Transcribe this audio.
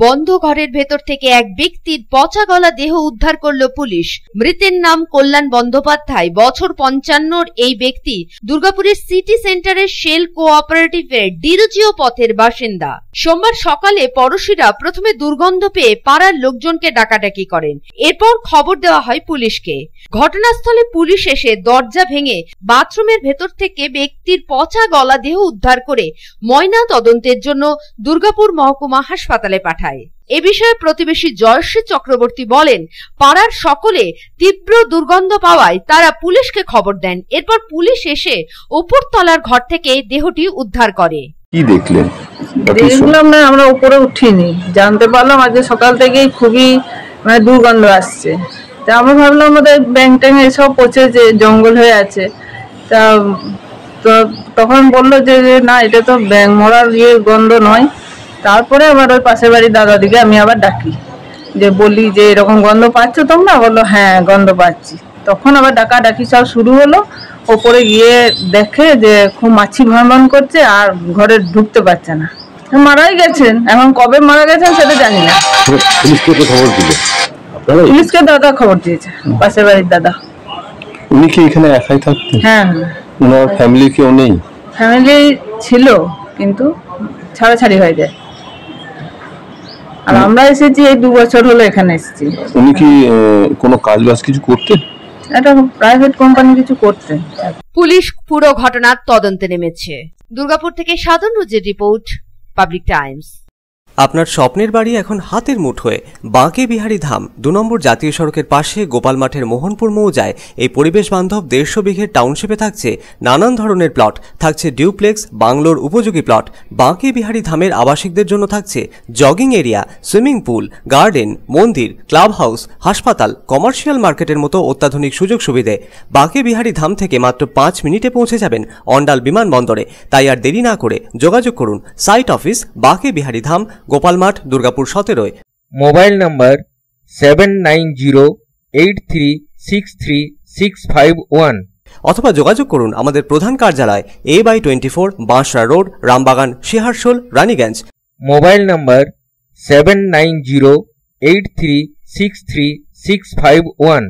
বন্ধ ঘরের ভেতর থেকে এক ব্যক্তির পচা গলা দেহ উদ্ধার করল পুলিশ। মৃতের নাম কল্যাণ বন্দ্যোপাধ্যায়, বছর 55। এই ব্যক্তি দুর্গাপুরের সিটি সেন্টারের শেল কোঅপারেটিভের ডিরোজিও পথের বাসিন্দা। সোমবার সকালে পড়শিরা প্রথমে দুর্গন্ধ পেয়ে পাড়ার লোকজনকে ডাকাডাকি করেন। এরপর খবর দেওয়া হয় পুলিশকে। ঘটনাস্থলে পুলিশ এসে দরজা ভেঙে বাথরুমের ভেতর থেকে ব্যক্তির পচা গলা দেহ উদ্ধার করে ময়না তদন্তের জন্য দুর্গাপুর মহকুমা হাসপাতালে পাঠায়। এ বিষয়ে প্রতিবেশী জয়শ্রী চক্রবর্তী বলেন, পাড়ার সকলে তীব্র দুর্গন্ধ পাওয়ায় তারা পুলিশকে খবর দেন। এরপর পুলিশ এসে উপরতলার ঘর থেকে দেহটি উদ্ধার করে। কি দেখলেন? দেখলাম না, আমরা উপরে উঠিনি, জানতে পারলাম আজকে সকাল থেকেই খুবই দুর্গন্ধ আসছে। তা আমরা ভাবলাম আমাদের ব্যাং ট্যাং এসব পচে যে জঙ্গল হয়ে আছে। তা তখন বললো যে না, এটা তো ব্যাং মরার গন্ধ নয়। তারপরে আমার ওই পাশের বাড়ির দাদাদিকে আমি আবার ডাকি, যে বলি যে এরকম গন্ধ পাচ্ছ তোমরা? বললো হ্যাঁ গন্ধ পাচ্ছি। তখন আবার ডাকাডাকি সব শুরু হলো। ওপরে গিয়ে দেখে যে খুব মাছি ভ্রমণ করছে আর ঘরে ঢুকতে পারছে না। মারাই গেছেন, এখন কবে মারা গেছেন সেটা জানি না। পুলিশকে দাদা খবর দিয়েছে, পাশের বাড়ির দাদা। উনি কি এখানে একাই থাকতেন? হ্যাঁ, ওনার ফ্যামিলি কেউ নেই? ফ্যামিলি ছিল, কিন্তু ছাড়াছাড়ি হয়ে যায়। আর আমরা এসেছি এই 2 বছর হলো এখানে এসেছি। উনি কি কোনো কাজ বাজ কিছু করতেন? এটা প্রাইভেট কোম্পানি কিছু করতেন। পুলিশ পুরো ঘটনার তদন্তে নেমেছে। দুর্গাপুর থেকে সাধন রুজের রিপোর্ট, পাবলিক টাইমস। আপনার স্বপ্নের বাড়ি এখন হাতের মুঠোয়। বাঁকে বিহারী ধাম 2 নম্বর জাতীয় সড়কের পাশে গোপাল মাঠের মোহনপুর মৌজায় এই পরিবেশ বান্ধব 150 বিঘের টাউনশিপে থাকছে নানান ধরনের প্লট, থাকছে ডিউপ্লেক্স, বাংলোর উপযোগী প্লট। বাঁকে বিহারী ধামের আবাসিকদের জন্য থাকছে jogging area, swimming pool, garden, মন্দির, ক্লাব হাউস, হাসপাতাল, কমার্শিয়াল মার্কেটের মতো অত্যাধুনিক সুযোগ সুবিধে। বাঁকে বিহারী ধাম থেকে মাত্র 5 মিনিটে পৌঁছে যাবেন অন্ডাল বিমানবন্দরে। তাই আর দেরি না করে যোগাযোগ করুন। Site office Banke Bihari Dham, Gopalmath, Durgapur 17। Mobile number 7908363651 অথবা যোগাযোগ করুন আমাদের প্রধান কার্যালয় A/24 Banshra road, Rambagan, Shiharsol, Raniganj. Mobile number 7908363651।